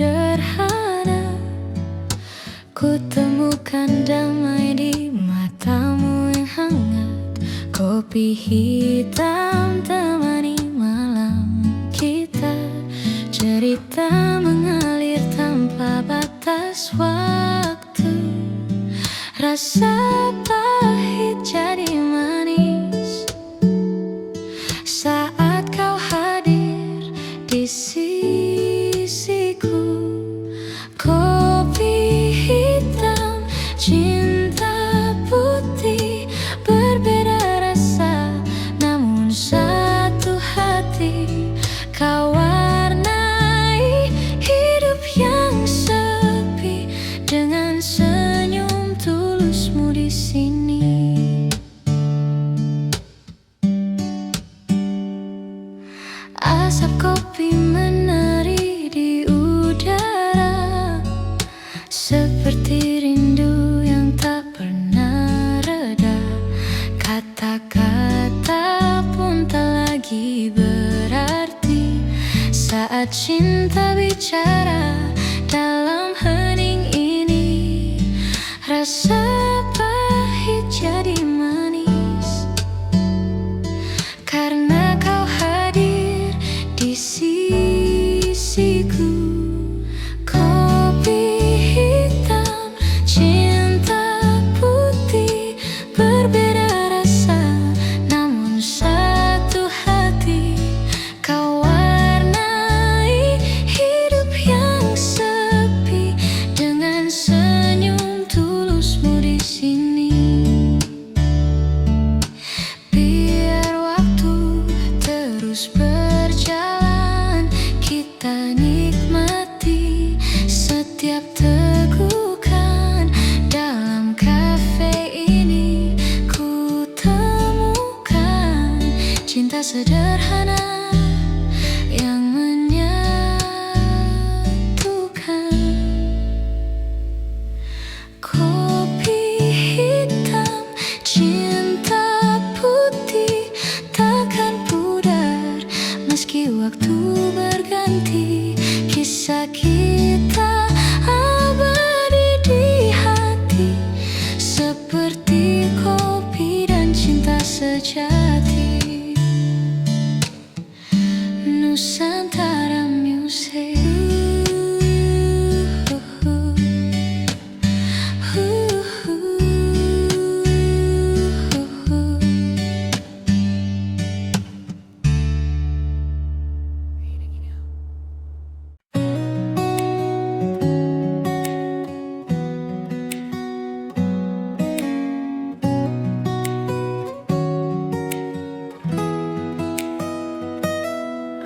sederhana. Ku temukan damai di matamu yang hangat. Kopi hitam temani malam kita. Cerita mengalir tanpa batas waktu. Rasa pahit jadi manis saat kau hadir di sisiku. Kopi hitam, cinta putih, berbeda rasa namun satu hati. Kau warnai hidup yang sepi dengan senyum tulusmu di sini. Asap kopi menari di udara, seperti rindu yang tak pernah reda. Kata-kata pun tak lagi berarti saat cinta bicara dalam hening ini. Rasa pahit jadi manis karena kau hadir di sisiku. Kopi hitam, cinta putih, berbeda rasa namun satu hati. Kau warnai hidup yang sepi dengan senyum tulusmu di sini. Biar waktu terus berjalan, kita nikmati setiap tegukan. Dalam kafe ini ku temukan cinta sederhana yang menyatukan. Kopi hitam, cinta putih, takkan pudar meski waktu berganti. Kisah kita abadi di hati, seperti kopi dan cinta sejati. Nusantara Music.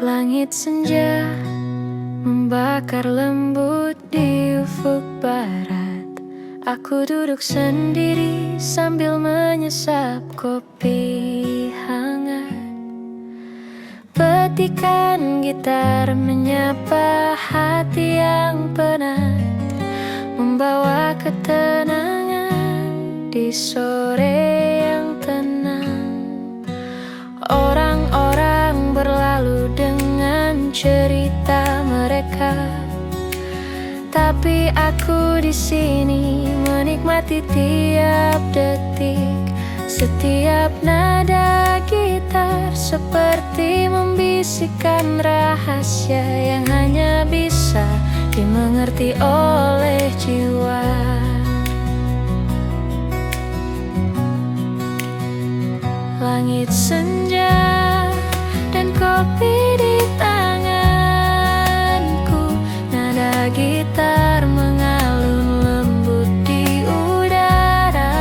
Langit senja membakar lembut di ufuk barat. Aku duduk sendiri sambil menyesap kopi hangat. Petikan gitar menyapa hati yang penat, membawa ketenangan di sore yang tenang. Orang-orang berlalu dengan cerita mereka, tapi aku di sini menikmati tiap detik. Setiap nada gitar seperti membisikkan rahasia yang hanya bisa dimengerti oleh jiwa. Langit senja dan kopi di tanganku, nada gitar mengalun lembut di udara.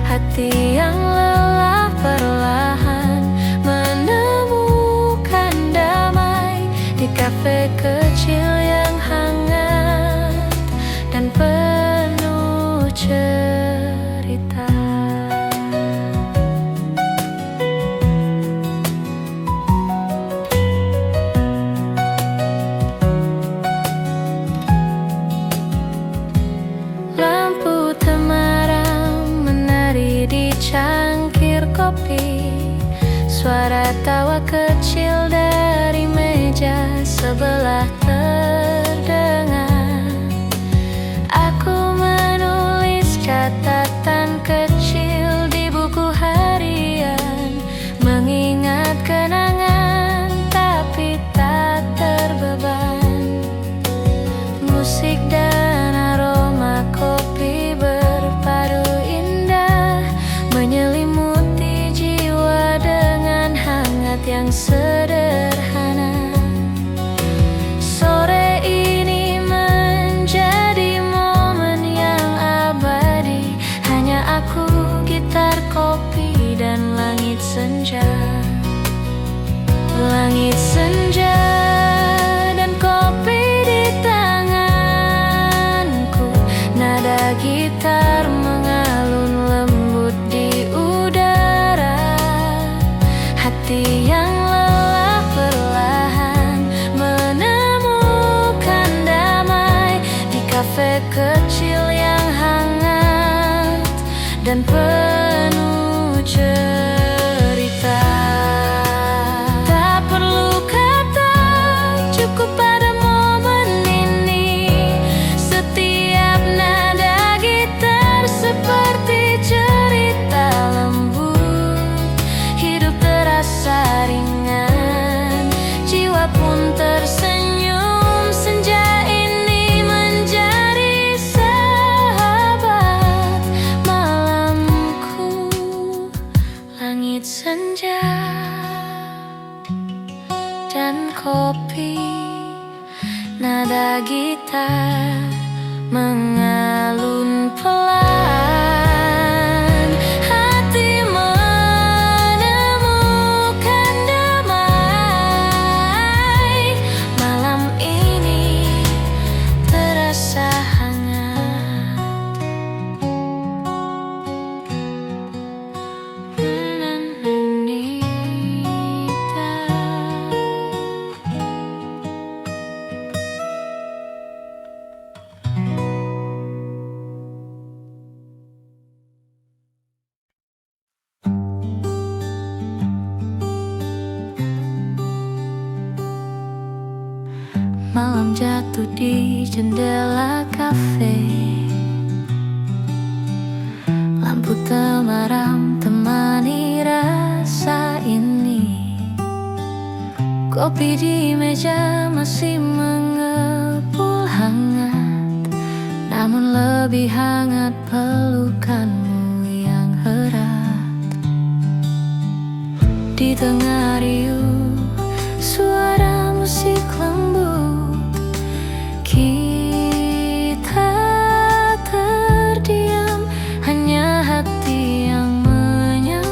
Hati yang lelah perlahan menemukan damai di kafe kecil yang hangat dan penuh cerita. dan penuh cerita. Tak perlu kata, cukup pada momen ini. Setiap nada gitar seperti cerita lembut. Hidup terasa ringan, jiwa pun tersenyum. Senja ini menjadi sahabat malamku. Langit senja dan kopi, nada gitar mengalun pelan. Hati menemukan damai. Malam ini terasa hangat. Malam jatuh di jendela kafe. Lampu temaram temani rasa ini. Kopi di meja masih mengepul hangat, namun lebih hangat pelukanmu yang erat. Di tengah riuh suara musik lembut, kita terdiam, hanya hati yang menyambut.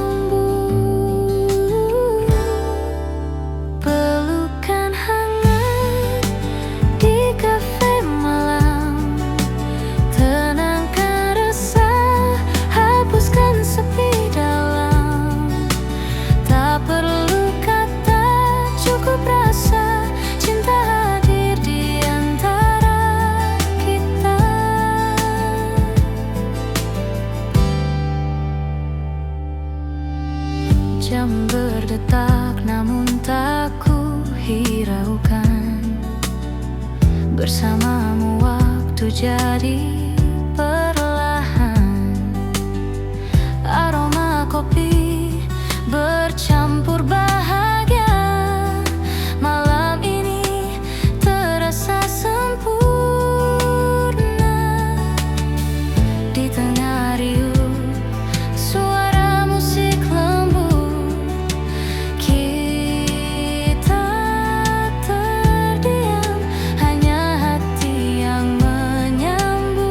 Pelukan hangat di kafe malam, tenangkan resah, hapuskan sepi dalam. Tak perlu kata, cukup rasa. Cinta hadir di antara kita. Jam berdetak namun tak ku hiraukan. Bersamamu waktu jadi perlahan. Aroma kopi bercampur bahagia. Malam ini terasa sempurna. Di tengah riuh suara musik lembut, kita terdiam, hanya hati yang menyambut.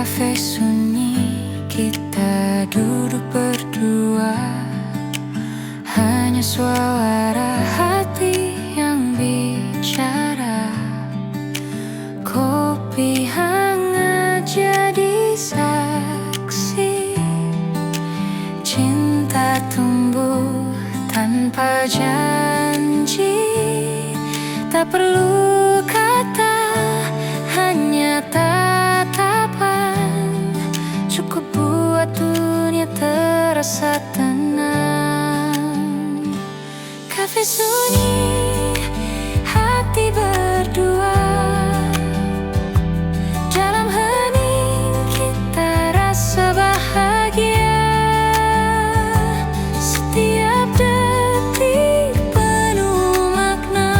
kafe sunyi, kita duduk berdua. Hanya suara hati yang bicara. Kopi hangat jadi saksi. Cinta tumbuh tanpa janji. Tak perlu kata, hanya tatapan. Cukup buat dunia terasa tenang. Kafe sunyi, hati berdua. Dalam hening kita rasa bahagia. Setiap detik penuh makna.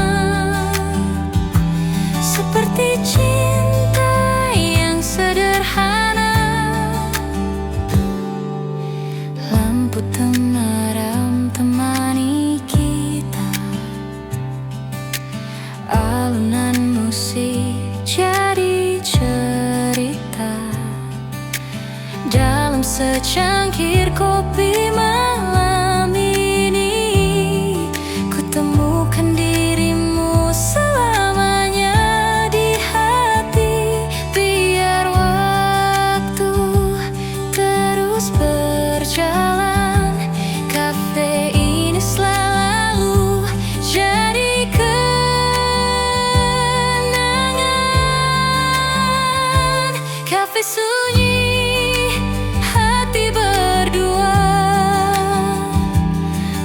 Seperti cinta yang sederhana. Lampu temaram temani kita. Alunan musik jadi cerita. Dalam secangkir kopi malam ini, ku temukan dirimu selamanya di hati. Biar waktu terus berjalan, kafe ini selalu jadi kenangan. Kafe sunyi, hati berdua.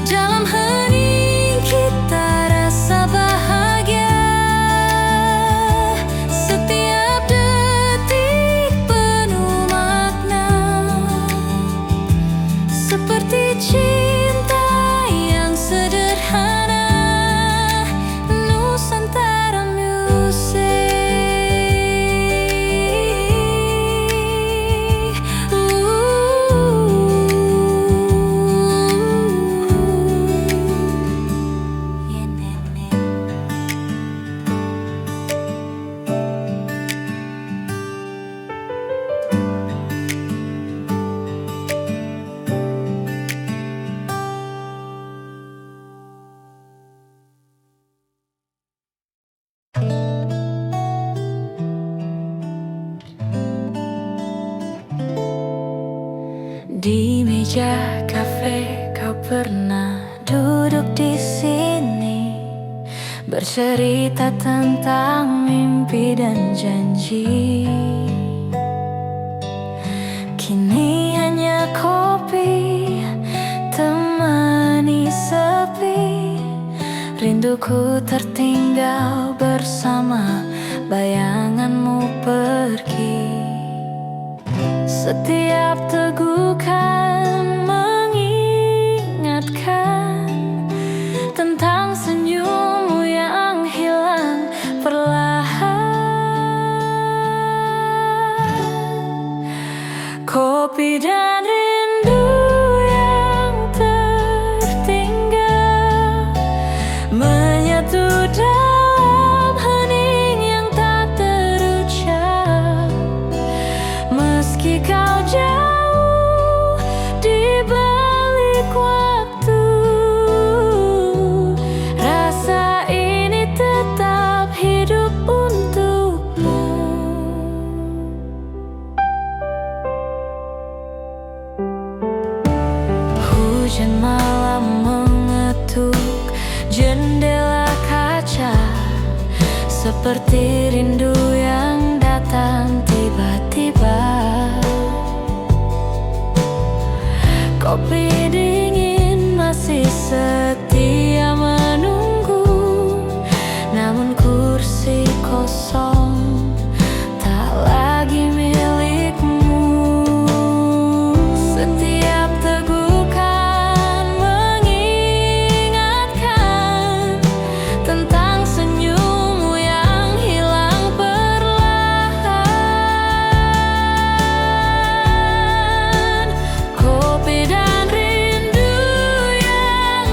Dalam hening kita rasa bahagia. Setiap detik penuh makna. Seperti cinta yang sederhana. Nusantara Music. Di meja kafe kau pernah duduk di sini, bercerita tentang mimpi dan janji. Kini hanya kopi temani sepi. Rinduku tertinggal bersama bayanganmu pergi. Setiap tegukan mengingatkan tentang senyummu yang hilang perlahan. Kopi dan rindu yang tertinggal menyatu dalam hening yang tak terucap. Meski kau jauh di balik waktu, rasa ini tetap hidup untukmu. Hujan malam mengetuk jendela kaca, seperti rindu yang datang tiba-tiba. Kopi dingin masih setia menunggu, namun kursi kosong tak lagi milikmu. Setiap tegukan mengingatkan tentang senyummu yang hilang perlahan. Kopi dan rindu yang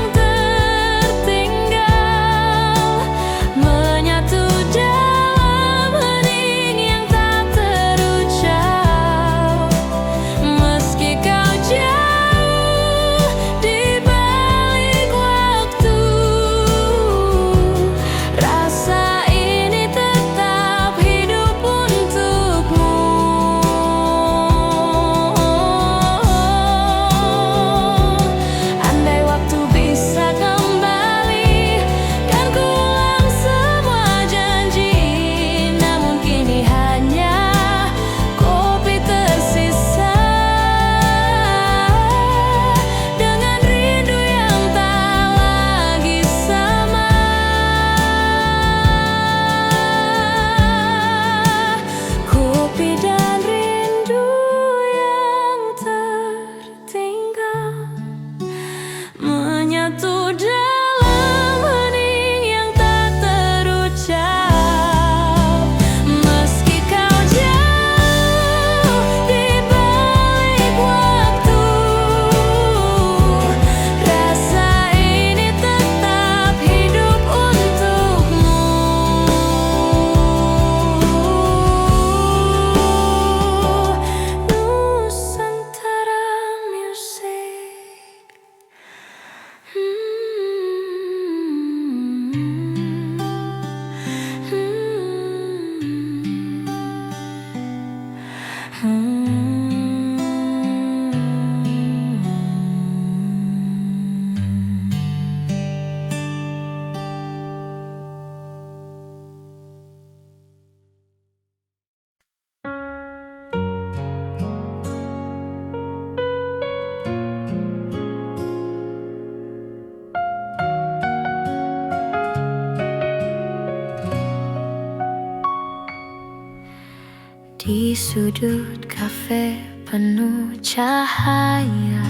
Di sudut kafe penuh cahaya,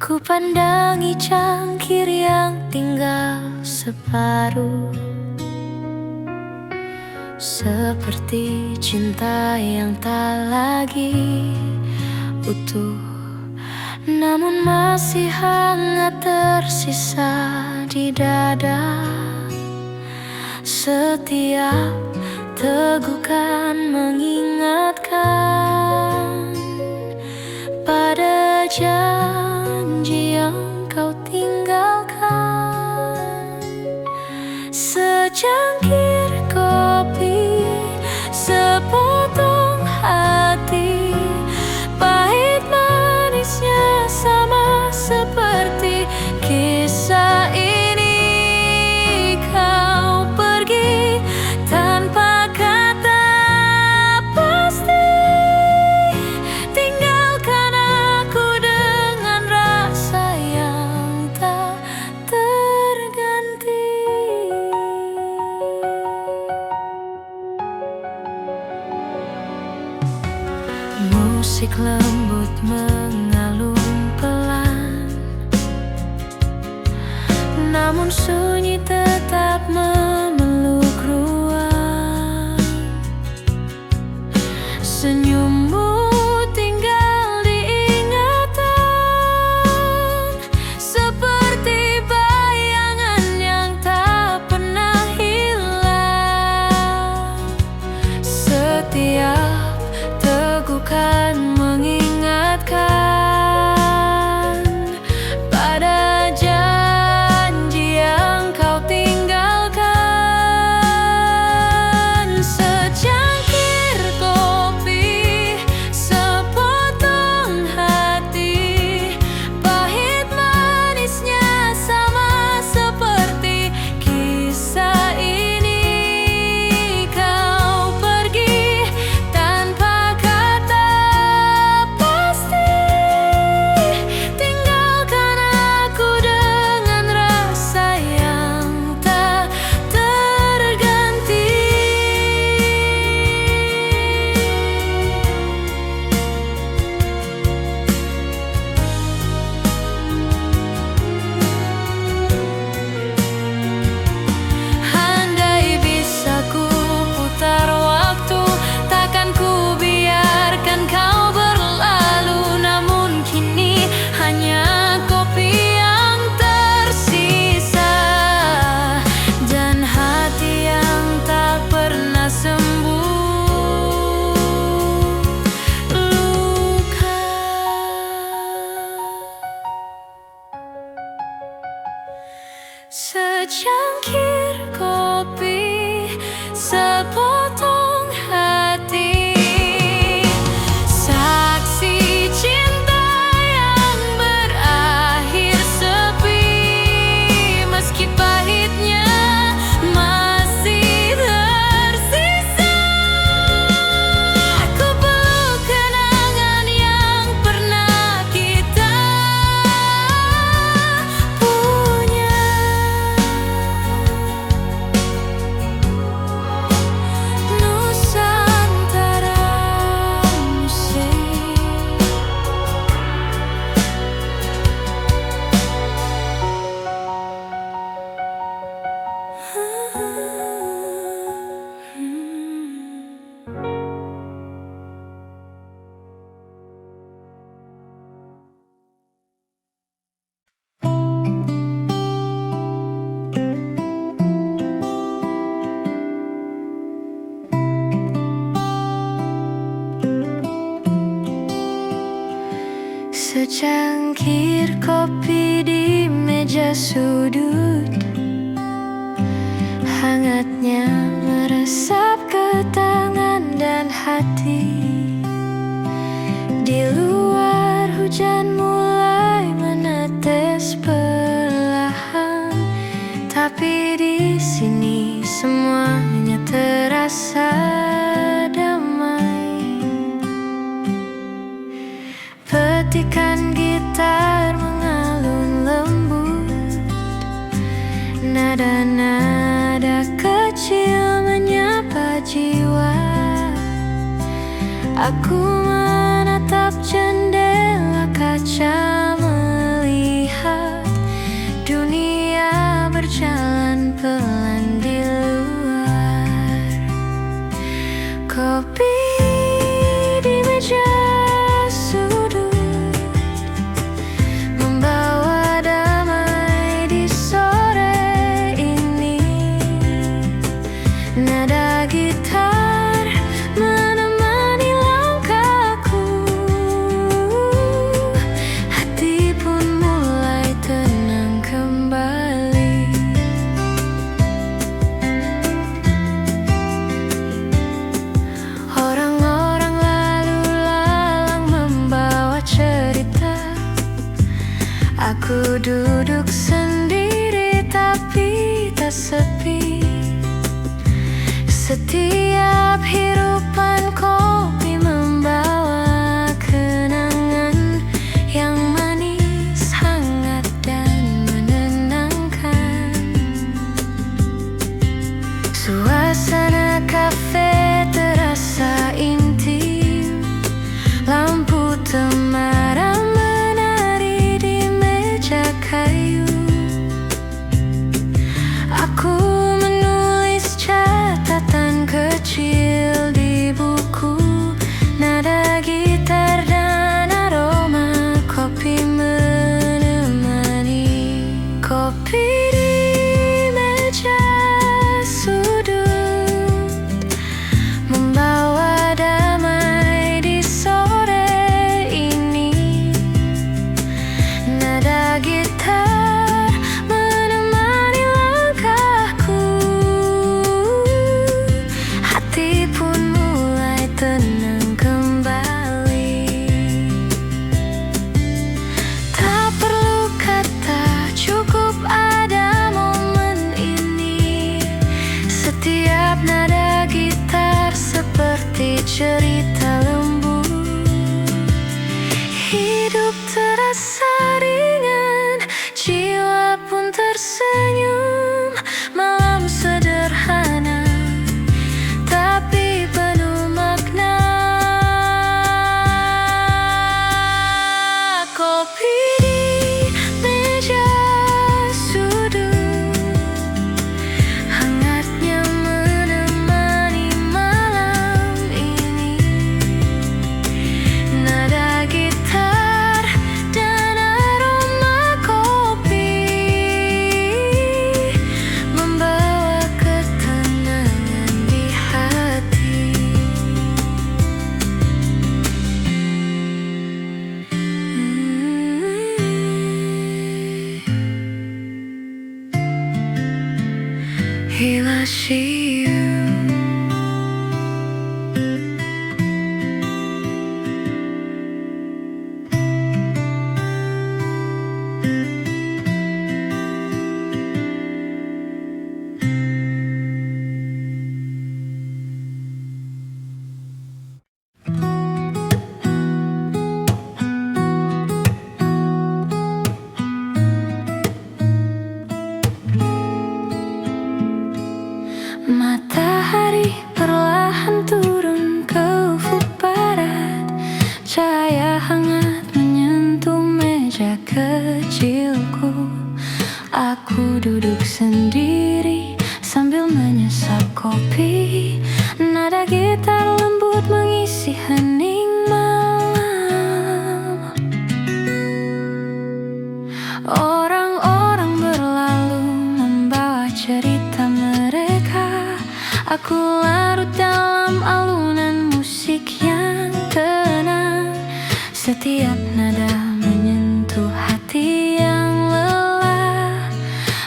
ku pandangi cangkir yang tinggal separuh, seperti cinta yang tak lagi utuh, namun masih hangat tersisa di dada. Setiap tegukan mengingatkan pada janji yang kau tinggalkan. Secangkir kopi, sepotong hati, pahit manisnya sama seperti kisah ini. Kau pergi tanpa kata pasti, tinggalkan aku dengan rasa yang tak terganti. Musik lembut mengalun pelan, namun sunyi tetap memeluk ruang. Senyummu tinggal diingatan, seperti bayangan yang tak pernah hilang. Setiap tegukan mengingatkan pada janji yang kau tinggalkan. Secangkir kopi, sepotong hati, pahit manisnya sama seperti kisah ini. Kau pergi tanpa kata pasti, tinggalkan aku dengan rasa yang tak terganti. Andai bisa ku putar waktu, takkan ku biarkan kau berlalu. Namun kini hanya kopi yang tersisa, dan hati yang tak pernah sembuh luka. Secangkir kopi, sepotong hati, saksi cinta yang berakhir sepi. Meski pahitnya masih tersisa, ku peluk kenangan yang pernah kita punya. Nusantara Musik. Secangkir kopi di meja sudut, hangatnya meresap ke tangan dan hati. Di luar hujan mulai menetes perlahan, tapi di sini semuanya terasa damai. Petikan gitar mengalun lembut, nada-nada kecil menyapa jiwa. Aku menatap jendela kaca, melihat dunia berjalan pelan di luar. Kopi di meja sudut membawa damai di sore ini. Nada gitar menemani langkahku, hati pun mulai tenang kembali. Orang-orang lalu lalang membawa cerita. Aku duduk sendiri tapi tak sepi. Setiap hirupan kopi membawa kenangan yang manis, hangat dan menenangkan. Suasana kafe terasa intim, lampu temaram menari di meja kayu. Aku menulis catatan kecil di buku, nada gitar dan aroma kopi menemani. Kopi di meja sudut membawa damai di sore ini. Nada gitar menemani langkahku, hati pun mulai tenang kembali. Tak perlu kata, cukup ada momen ini. Setiap nada gitar seperti cerita lembut. Hidup terasa ringan, jiwa pun tersenyum. Malam sederhana tapi penuh makna. Kopi di meja sudut, hangatnya menemani malam ini. Nada gitar dan aroma kopi membawa ketenangan di hati. Here I see you. Matahari perlahan turun ke ufuk barat. Cahaya hangat menyentuh meja kecilku. Aku duduk sendiri sambil menyesap kopi. Nada gitar lembut mengisi hening malam. Orang-orang berlalu membawa cerita mereka. Aku larut dalam alunan musik yang tenang. Setiap nada menyentuh hati yang lelah,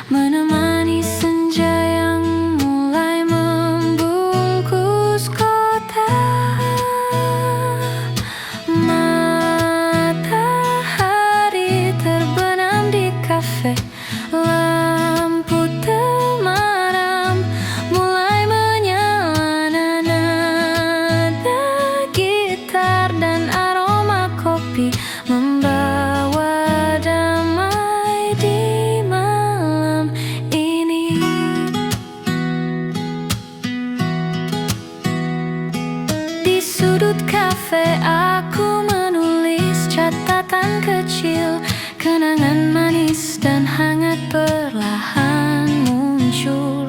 menemani senja yang mulai membungkus kota. Matahari terbenam di kafe, lampu temaram mulai menyala. Nada gitar dan aroma kopi kafe aku menulis catatan kecil. Kenangan manis dan hangat perlahan muncul.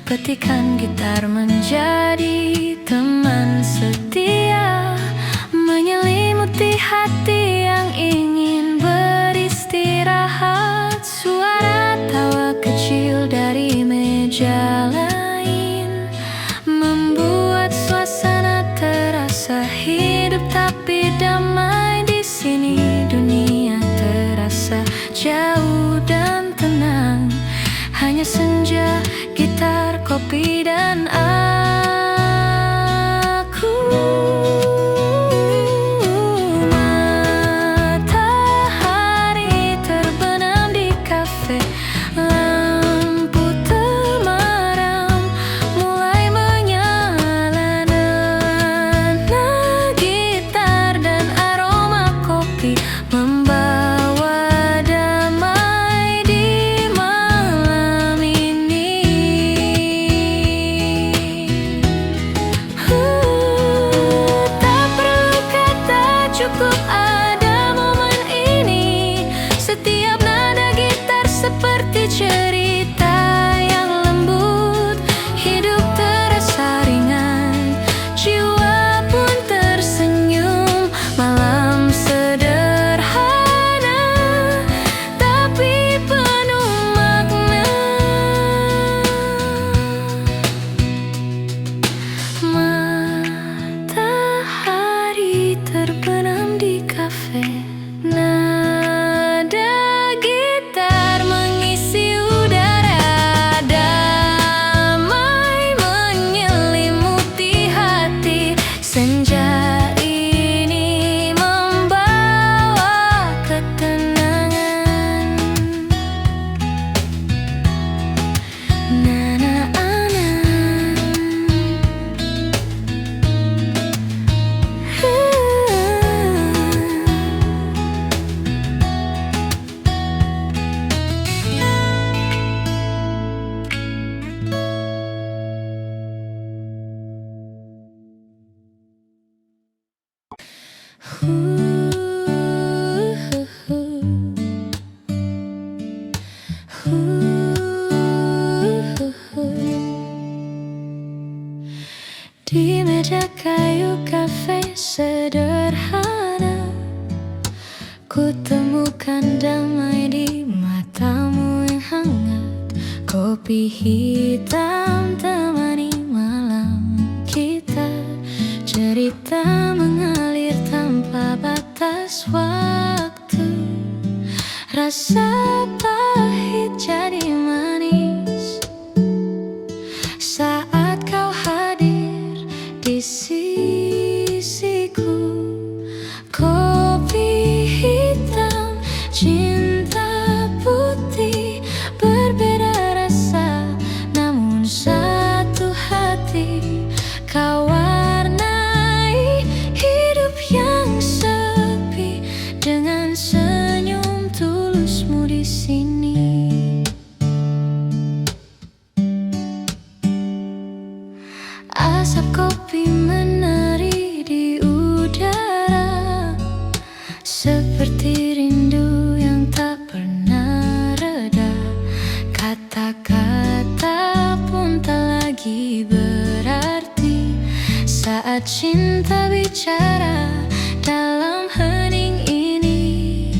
Petikan gitar menjadi teman setia, menyelimuti hati yang ingin beristirahat. Suara tawa kecil dari meja lain membuat suasana terasa hidup tapi damai. Di sini dunia terasa jauh dan tenang, hanya senja, gitar, kopi, dan aku. Matahari terbenam di kafe, lampu temaram mulai menyala. Nada gitar dan aroma kopi membawa damai di malam ini. Tak perlu kata, cukup ada momen ini. Setiap nada gitar seperti cerita yang lembut. Hidup terasa ringan, jiwa pun tersenyum. Malam sederhana tapi penuh makna. Matahari terbenam di kafe, nada gitar mengisi udara, damai menyelimuti hati. Senja ini membawa ketenangan. Di meja kayu kafe sederhana, ku temukan damai di matamu yang hangat. Kopi hitam temani malam kita, cerita mengalir tanpa batas waktu. Rasa pahit jadi manis saat kau hadir di sisiku. Kopi hitam, cinta putih, berbeda rasa namun satu hati. Kau warnai hidup yang sepi dengan senyum tulusmu di sini. Asap kopi menari di udara, seperti rindu yang tak pernah reda. Kata-kata pun tak lagi berarti saat cinta bicara dalam hening ini.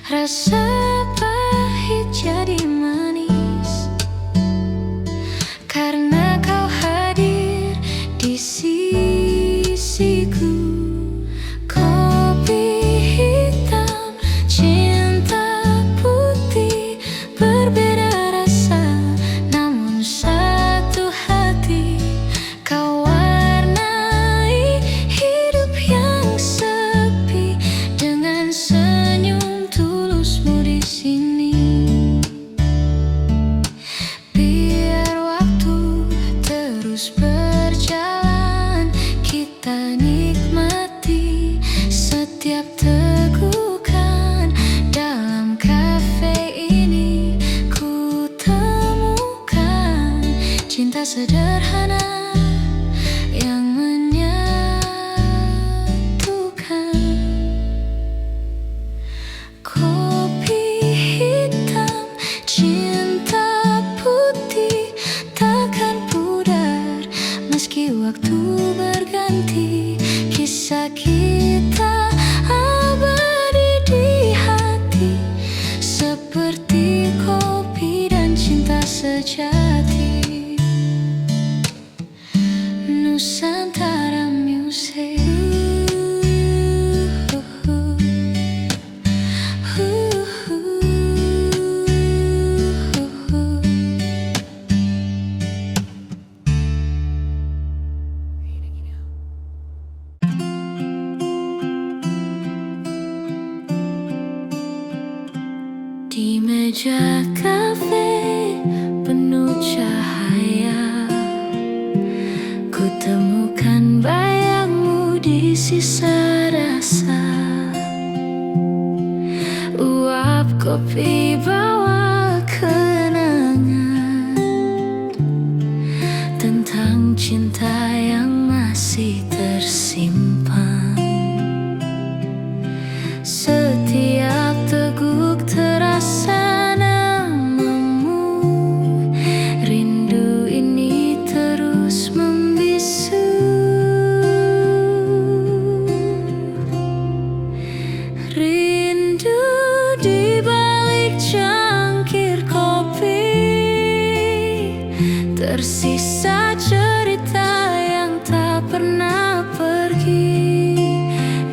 Rasa pahit jadi manis karena kau hadir di sisiku. Kopi hitam, cinta putih, berbeda rasa namun satu hati. Kau warnai hidup yang sepi dengan senyum tulusmu di sini. Biar waktu terus berjalan, kita nikmati setiap tegukan. Dalam kafe ini ku temukan cinta sederhana yang menyatu. berhenti. Kisah kita abadi di hati, seperti kopi dan cinta sejati. Nusantara Music. Di meja kafe penuh cahaya, ku temukan bayangmu di sisa rasa. Uap kopi bawa kenangan tentang cinta yang masih tersimpan. Setiap teguk terasa namamu, rindu ini terus membisu. Rindu di balik cangkir kopi, tersisa cerita yang tak pernah pergi.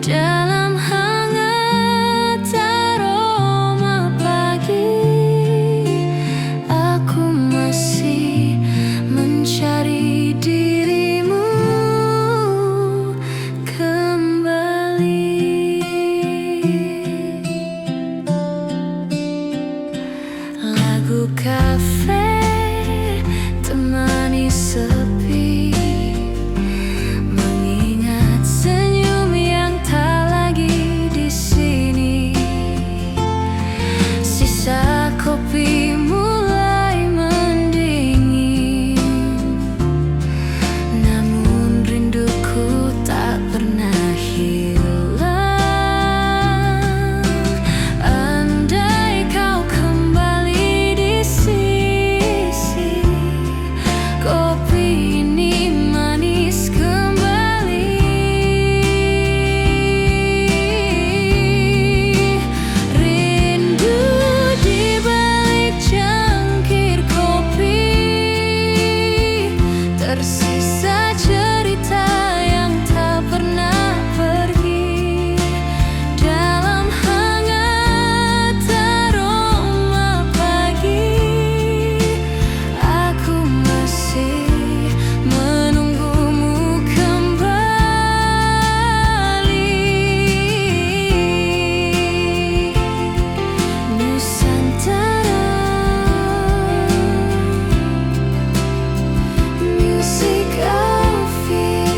Dalam hangat aroma pagi, aku masih mencari dirimu kembali. Lagu kafe temani sepi, mengingat senyum yang tak lagi di sini. Sisa kopi mulai mendingin, namun rinduku tak pernah hilang. Andai kau kembali di sisi, kopi ini manis kembali. Rindu di balik cangkir kopi, tersisa cerita yang tak pernah pergi. Dalam hangat aroma pagi, aku masih menunggumu kembali. Nusantara Music Official.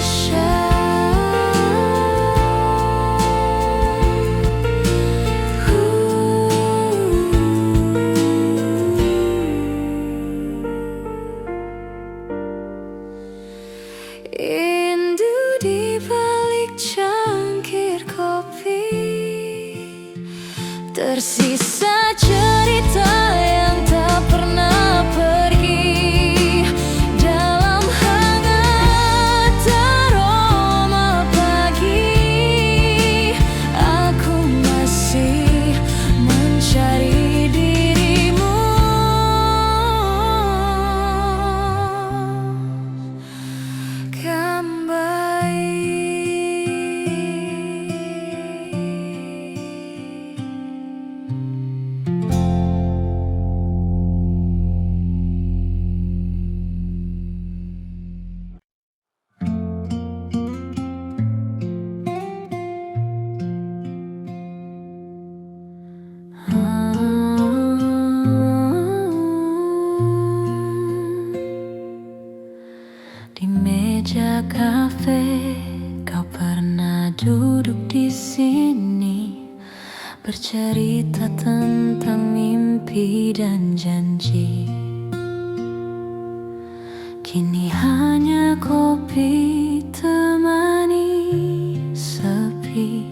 Rindu di balik cangkir kopi, tersisa cerita yang tak pernah pergi. Dalam hangat aroma pagi, aku masih mencari dirimu kembali. Di meja kafe, kau pernah duduk di sini, bercerita tentang mimpi dan janji. Kini hanya kopi temani sepi,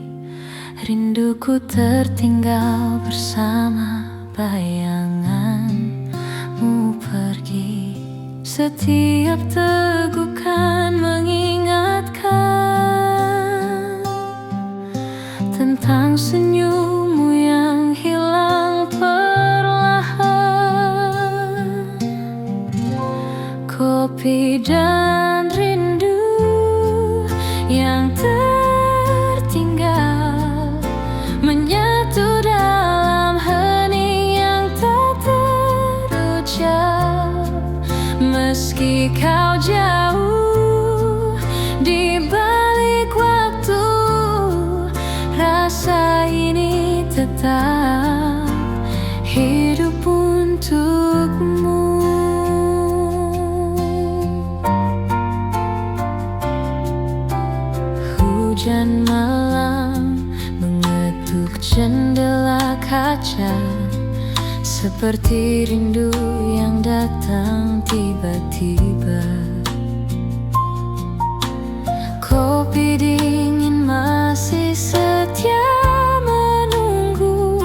rinduku tertinggal bersama bayanganmu pergi. Setiap tegukan mengingatkan dan rindu yang tertinggal menyatu dalam hening yang tak terucap. Meski kau jauh di balik waktu, rasa ini tetap hidup untukmu. Hujan malam mengetuk jendela kaca, seperti rindu yang datang tiba-tiba. Kopi dingin masih setia menunggu,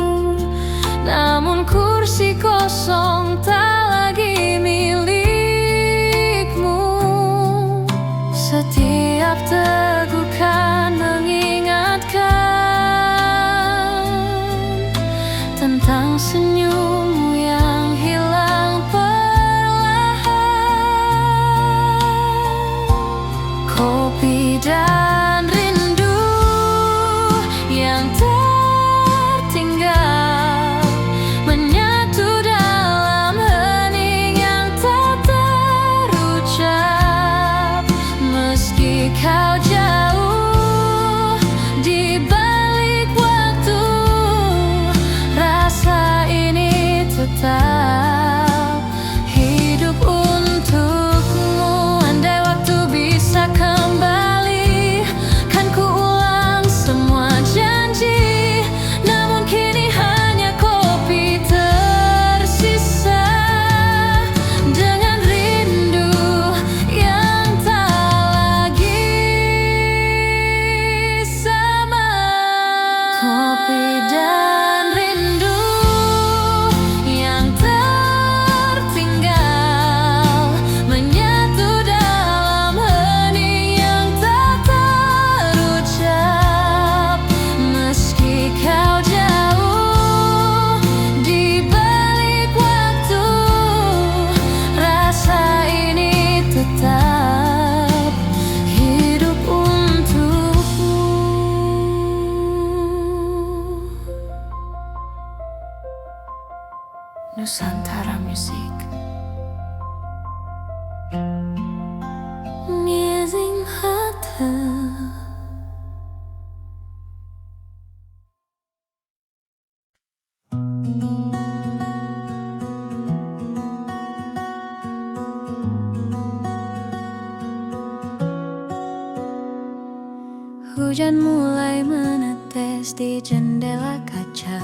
namun kursi kosong tak lagi milikmu. Setiap tegukan mengingatkan tentang senyummu yang hilang perlahan. Kopi dan rindu yang tertinggal menyatu dalam hening yang tak terucap. Meski kau jauh di balik waktu, rasa ini tetap hidup untukmu. Andai waktu bisa kembali, kan ku ulang semua janji. Namun kini hanya kopi tersisa, dengan rindu yang tak lagi sama. Kopi dan rindu yang tertinggal menyatu dalam hening yang tak terucap. Meski kau jauh di balik waktu, rasa ini tetap hidup untukmu. Nusantara Music. Amazing Hotel. Hujan mulai menetes di jendela kaca,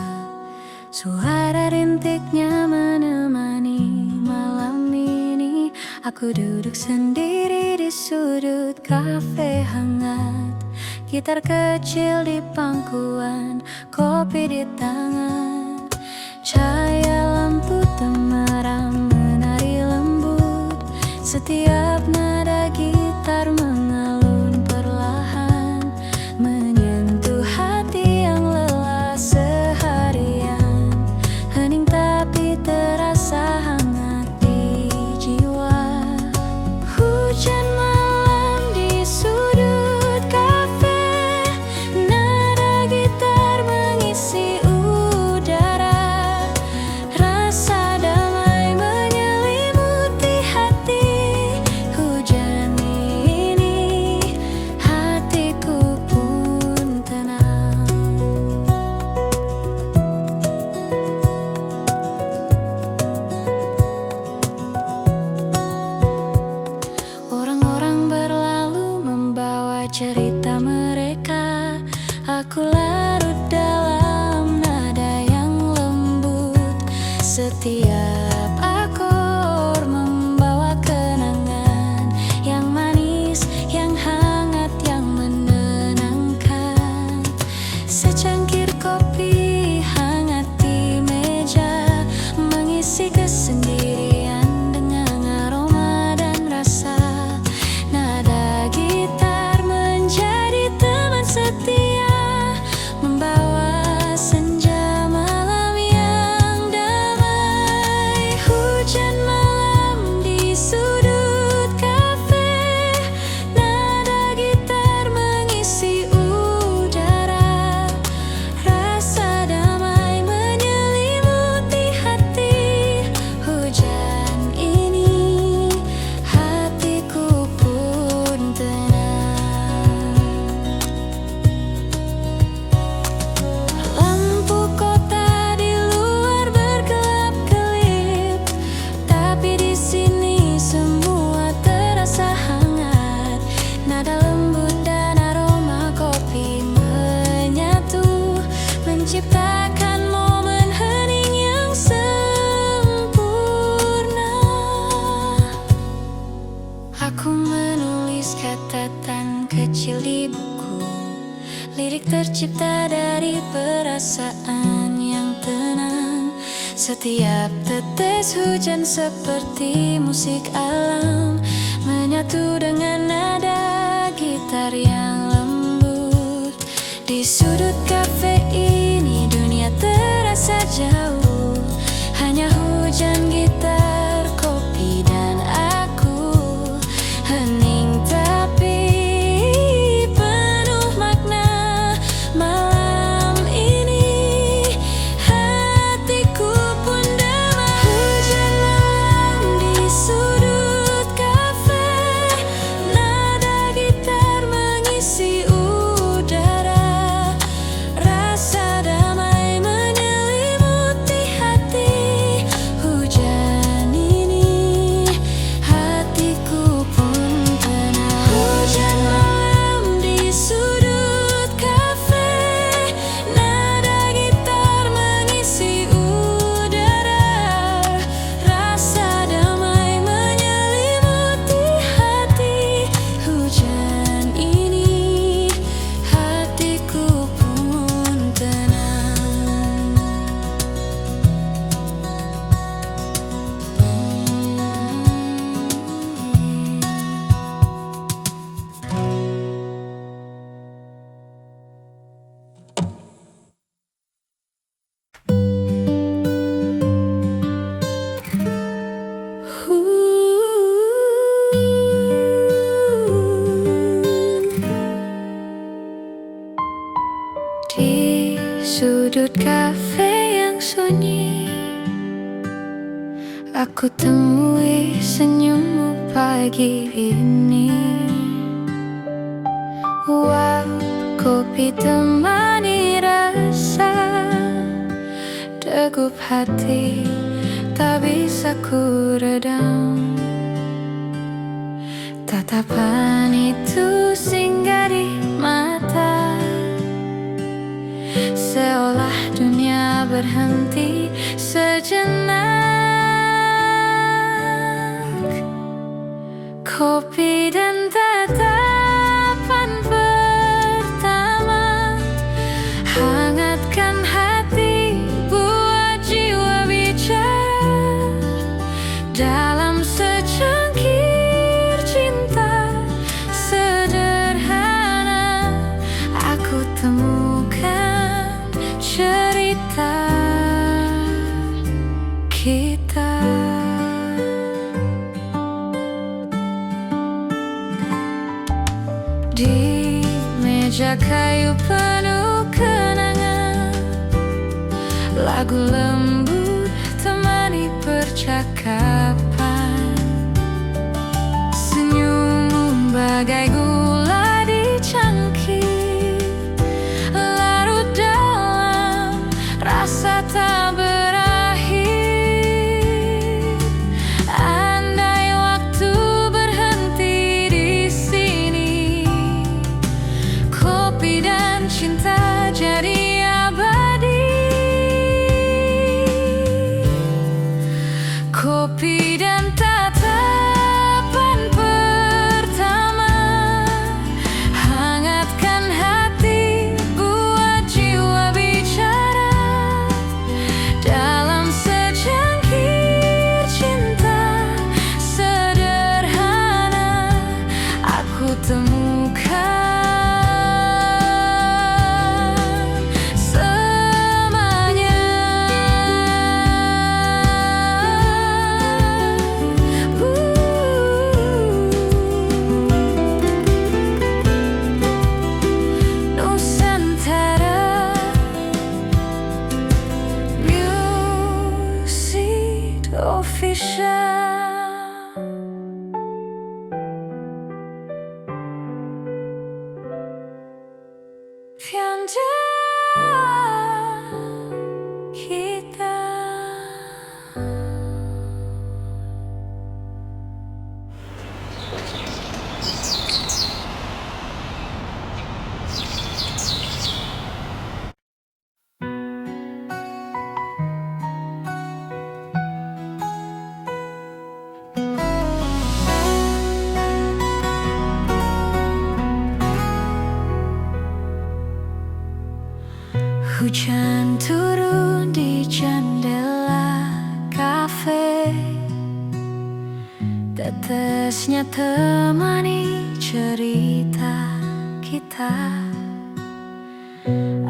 suara rintiknya menemani malam ini. Aku duduk sendiri di sudut kafe hangat, gitar kecil di pangkuan, kopi di tangan. Cahaya lampu temaram menari lembut, setiap nada gitar mengalun perlahan, menyentuh hati yang lelah seharian. Hening tapi terasa hangat di jiwa. Hujan malam di sudut kafe, nada gitar mengisi udara. Rasa damai menyelimuti hati. Hujan menulis catatan kecil di buku. Lirik tercipta dari perasaan yang tenang. Setiap tetes hujan seperti musik alam, menyatu dengan nada gitar yang lembut. Di sudut kafe ini dunia terasa jauh, hanya hujan, gitar, kopi, dan aku. Hening tapi penuh makna. Malam ini hatiku pun damai. Hujan malam di sudut kafe, nada gitar mengisi udara. Rasa damai menyelimuti hati. Hujan ini hatiku pun tenang. Hujan malam di sudut kafe, nada gitar mengisi udara. Rasa damai menyelimuti hati. Hujan ini hatiku pun tenang. Di sudut kafe yang sunyi, aku temui senyummu pagi ini. Wow, kopi temani rasa degup hati, tak bisa ku redam. Tatapan itu singgah di mata, seolah dunia berhenti sejenak. Kopi dan tatapan pertama hangatkan hati, buat jiwa bicara. Dalam secangkir cinta sederhana, aku temukan cerita kita. Di meja kayu penuh kenangan, lagu lembut temani percakapan. Senyummu bagai gula di cangkir, larut dalam rasa tak berakhir. Andai waktu berhenti di sini, kopi dan cinta jadi abadi. Kopi dan tatapan pertama hangatkan hati, buat jiwa bicara. Dalam secangkir cinta sederhana, aku temukan semuanya. Nusantara Music. Official. Hujan turun di jendela kafe, tetesnya temani cerita kita.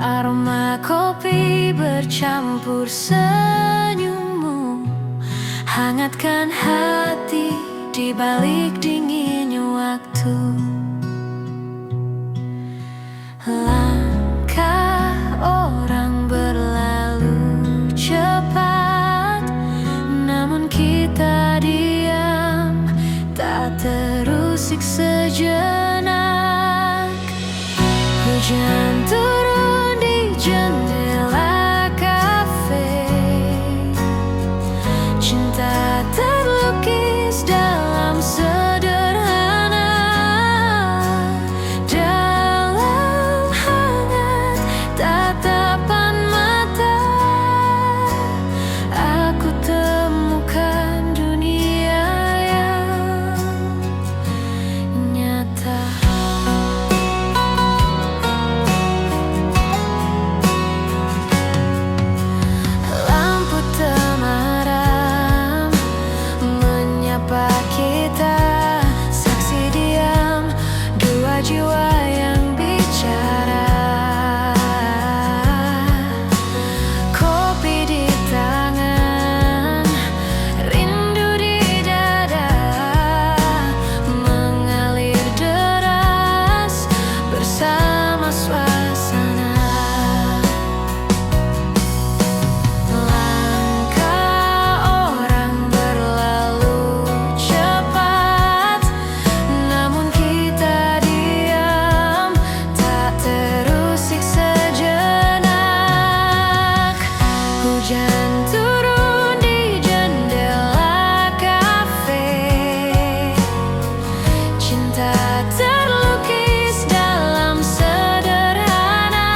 Aroma kopi bercampur senyummu, hangatkan hati di balik dinginnya waktu. Langkah orang berlalu cepat, namun kita diam, tak terusik sejenak. Hujan turun di jendela kafe, cinta terlukis dalam sederhana, dalam hangat tatapan mata. Aku temukan dunia yang nyata. Lampu temaram menyapa kita, saksi diam dua jiwa yang bicara. Kopi di tangan, rindu di dada, mengalir deras bersama suasana. Langkah orang berlalu cepat, namun kita diam, tak terusik sejenak. Hujan turun di jendela kafe, cinta terlukis dalam sederhana,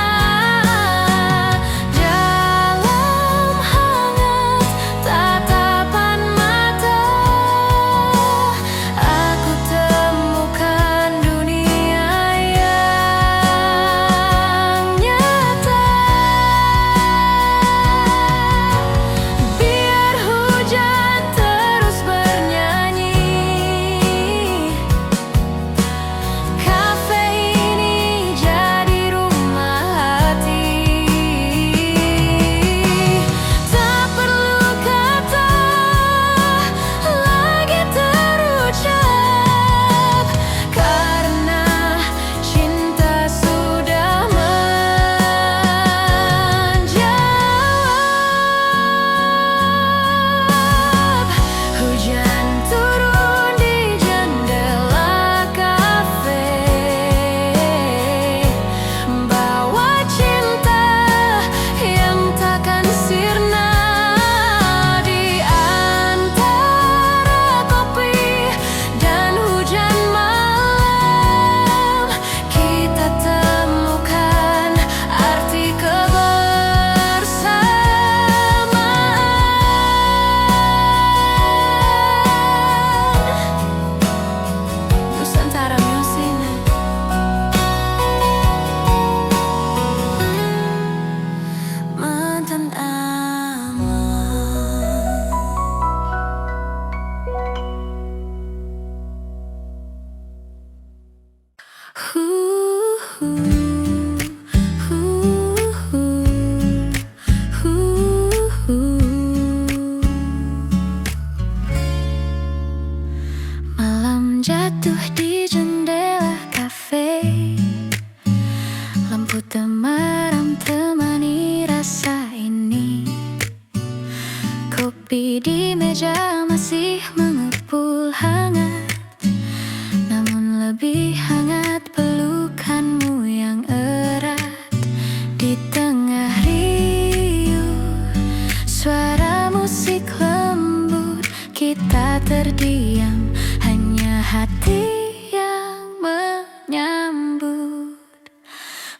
dalam hangat tatapan mata. Aku temukan dunia yang nyata. Biar hujan terus bernyanyi, kafe ini jadi rumah hati. Tak perlu kata lagi terucap, karena cinta sudah menjawab. Hujan turun di jendela kafe, bawa cinta yang takkan sirna. Di antara kopi dan hujan malam, kita temukan arti kebersamaan. Nusantara Music. Mantan aman. Malam jatuh di jendela kafe, lampu temaram temani rasa ini. Kopi di meja masih mengepul hangat, namun lebih hangat pelukanmu yang erat. Di tengah riuh suara musik lembut, kita terdiam, hanya hati yang menyambut.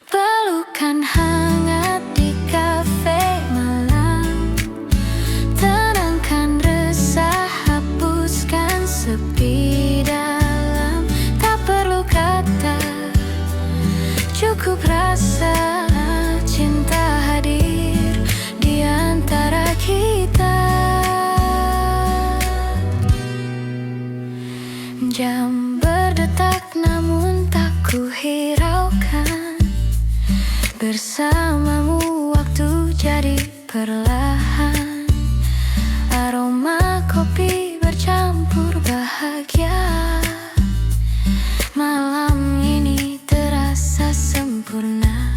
Pelukan hangat di kafe malam, tenangkan resah, hapuskan sepi dalam. Tak perlu kata, cukup rasa cinta hadir. Jam berdetak namun tak ku hiraukan. Bersamamu waktu jadi perlahan. Aroma kopi bercampur bahagia. Malam ini terasa sempurna.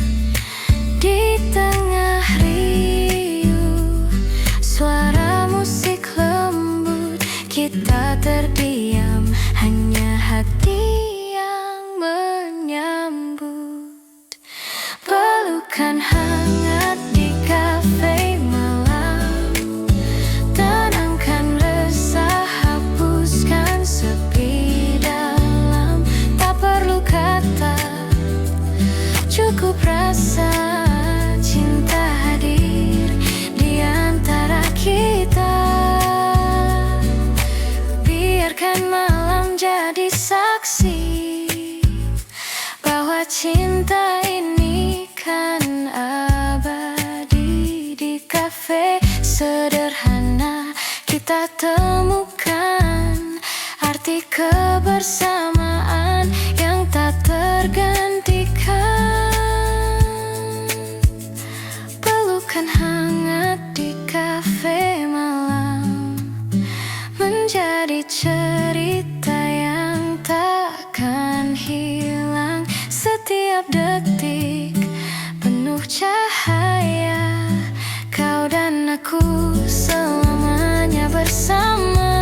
Di tengah riuh suara musik lembut, kita terdiam, hanya hati yang menyambut. Pelukan hangat di kafe malam, tenangkan resah, hapuskan sepi dalam. Tak perlu kata, cukup rasa cinta hadir di antara kita. Biarkan malam jadi saksi bahwa cinta ini kan abadi. Di kafe sederhana kita temukan arti kebersamaan yang tak tergantikan. Pelukan hangat di kafe malam menjadi cerita yang takkan hilang. Setiap detik penuh cahaya, kau dan aku selamanya bersama.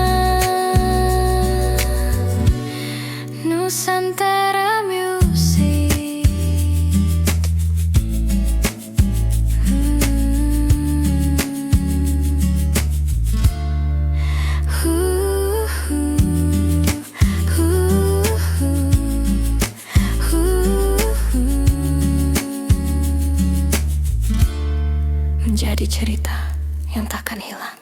Nusantara Music. Menjadi cerita yang takkan hilang.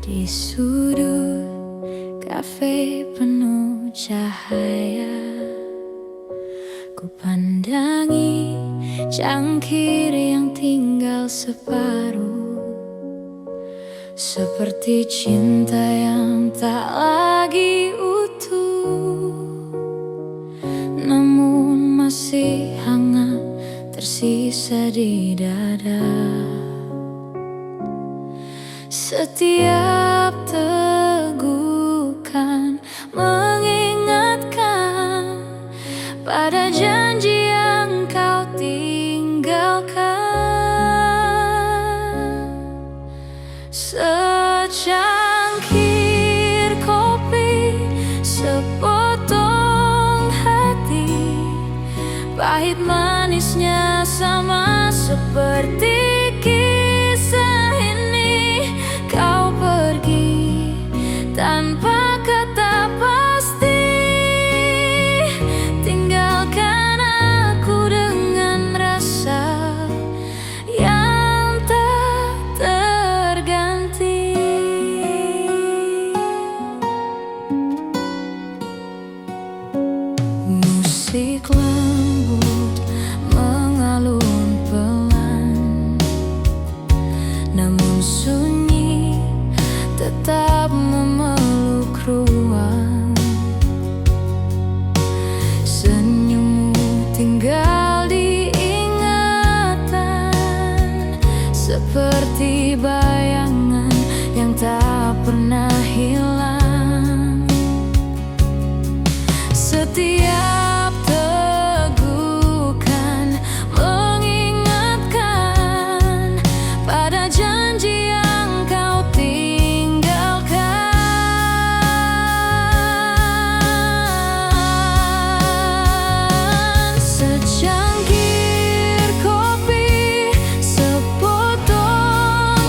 Di sudut kafe penuh cahaya, ku pandangi cangkir yang tinggal separuh. Seperti cinta yang tak lagi utuh, namun masih hangat tersisa di dada. Setiap tegukan mengingatkan pada janji yang kau tinggalkan. Secangkir kopi, sepotong hati, pahit manisnya sama seperti kisah ini. Kau pergi tanpa kata pasti, tinggalkan aku dengan rasa yang tak terganti. Musik lembut mengalun pelan, namun sunyi tetap memeluk ruang. Senyummu tinggal di ingatan, seperti bayangan yang tak pernah hilang. Setiap tegukan mengingatkan pada janji yang kau tinggalkan. Secangkir kopi, sepotong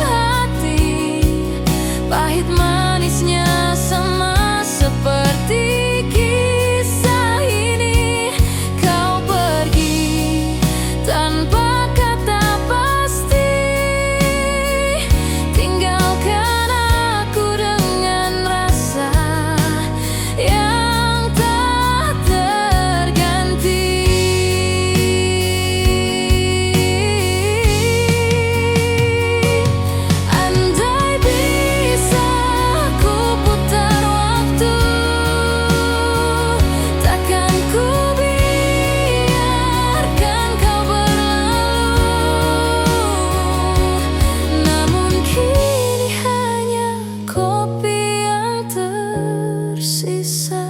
tersisa,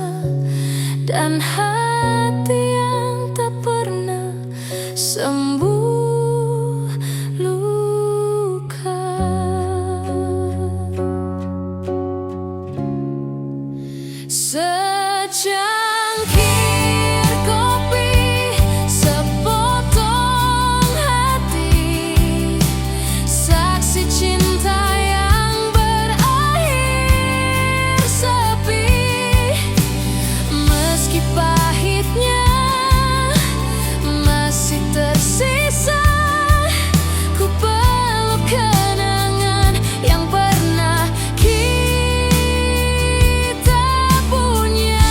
dan hati yang tak pernah sembuh luka. Secangkir kopi, sepotong hati, saksi cinta yang berakhir sepi. Meski pahitnya masih tersisa, ku peluk kenangan yang pernah kita punya.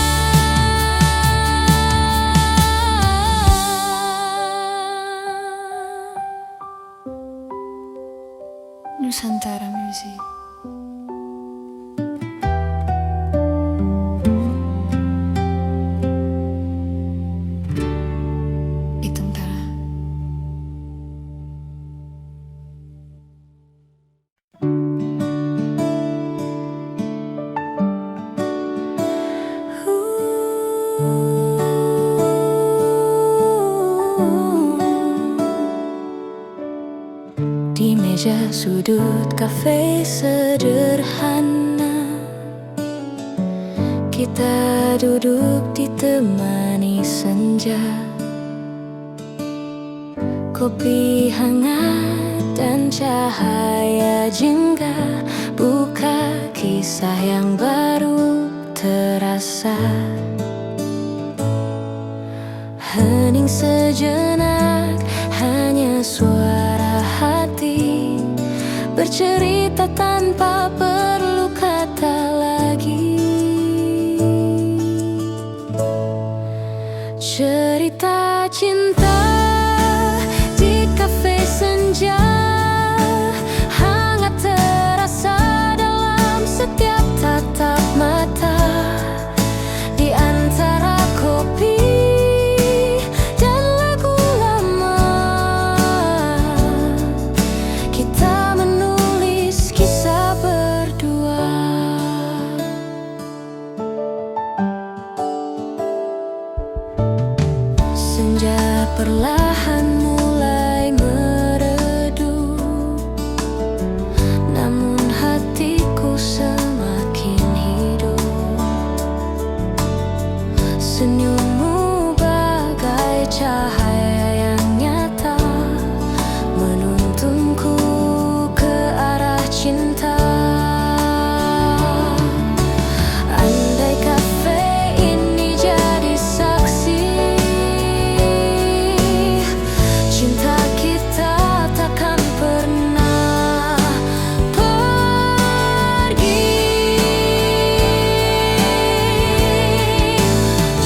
Nusantara Music. Di meja sudut kafe sederhana, kita duduk ditemani senja. Kopi hangat dan cahaya jingga buka kisah yang baru terasa. Hening sejenak, hanya suara hati bercerita tanpa perlu kata lagi. Cerita cinta di kafe senja, hangat terasa dalam setiap tatap mata. Di antara kopi dan lagu lama, kita menulis kisah berdua. Senja perlahan mulai meredup, namun hatiku semakin hidup. Senyummu bagai cahaya yang nyata, menuntunku ke arah cinta. Andai kafe ini jadi saksi, cinta kita takkan pernah pergi.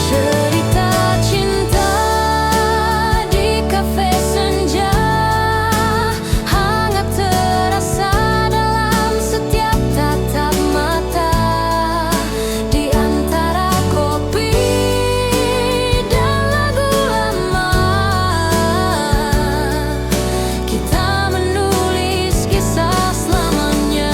Cerita cinta di kafe senja, hangat terasa dalam setiap tatap mata. Di antara kopi dan lagu lama, kita menulis kisah selamanya.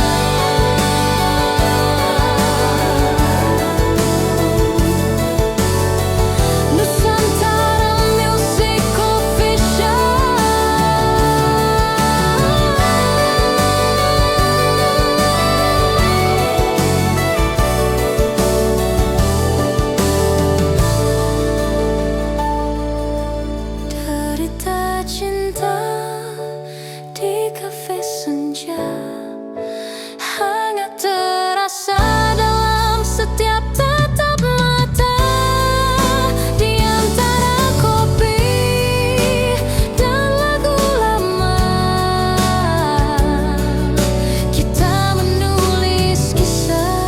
Nusantara Music Official. Derita cinta di kafe senja, hangat terasa dalam setiap tatap mata. Di antara kopi dan lagu lama, kita menulis kisah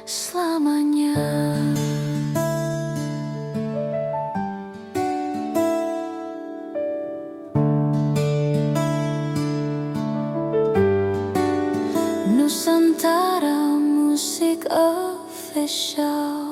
selamanya. Nusantara Music Official.